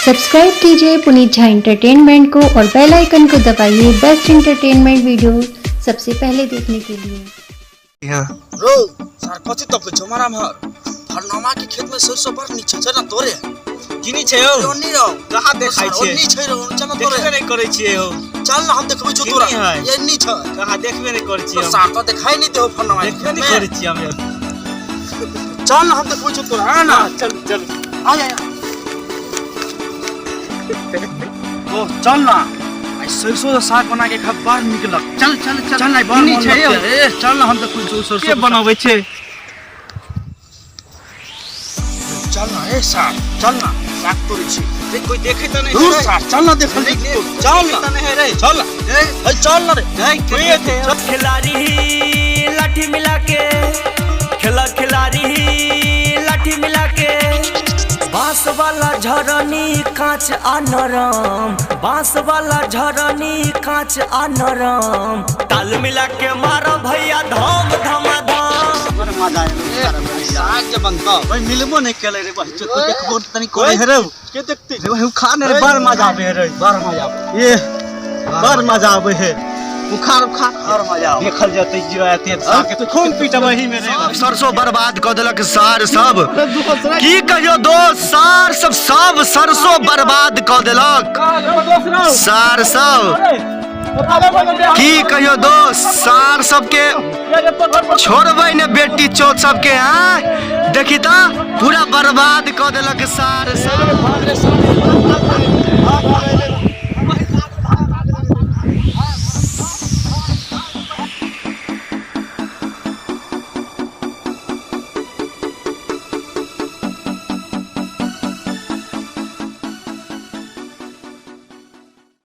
Subscribe कीजिए Puneet Jha entertainment को और बेल आइकन को दबाइए बेस्ट एंटरटेनमेंट वीडियो सबसे पहले देखने के लिए। रो सर कथि तक जमारा मर फरनामा के खेत में सरसों पर नीचे छ न तोरे किनी छै हो ओनी रो कहाँ देखाइ छै ओनी छै रो चल न तोरे देखबे नहीं करै छियै हो चल न हम देखबै छु तोरा ये नी छ कहाँ देखबे नहीं करै छियै सर तो देखाई नहीं दे फरनामा देखबे नहीं करै छियै हम चल न हम देखबै छु तोरा आ ना चल चल आ जा ओ चल ना आई सरसों का साग बना के खा बाहर निकल चल चल चल चल नहीं बनी छै ए चल ना हम देखबै छु सरसों के बनाबै छै चल ना ए साग चल ना साग तोरी छी देख कोई देखे त नहीं दूर साग चल ना देखल चल ना नहीं रे चल ना ए चल ना रे नहीं कोई थे खिलाड़ी लाठी मिला के खेला खिलाड़ी लाठी मिला के बांस वाला झरनी कांच आ नरम बांस वाला झरनी कांच आ नरम ताल मिला के मारो भैया धम धम धम मजा आए साग के बनता भाई मिलबो नहीं केले रे भाई तो देखबो तनी कोई है रे के देखते रे भाई खाने रे बार मजा आवे रे बार मजा आवे ये बार मजा आवे है बुखार और मजा आवे देखल जते जिराते साग के खून पीटबे ही में रे सरसों बर्बाद क देलक सार सब की कहियो दोस्त सार सब सरसों बर्बाद क देलक सार सब की कहियो दोस्त सार सबके छोड़बै ने बेटी चोत सबके हाँ देखी ता पूरा बर्बाद क देलक सार सब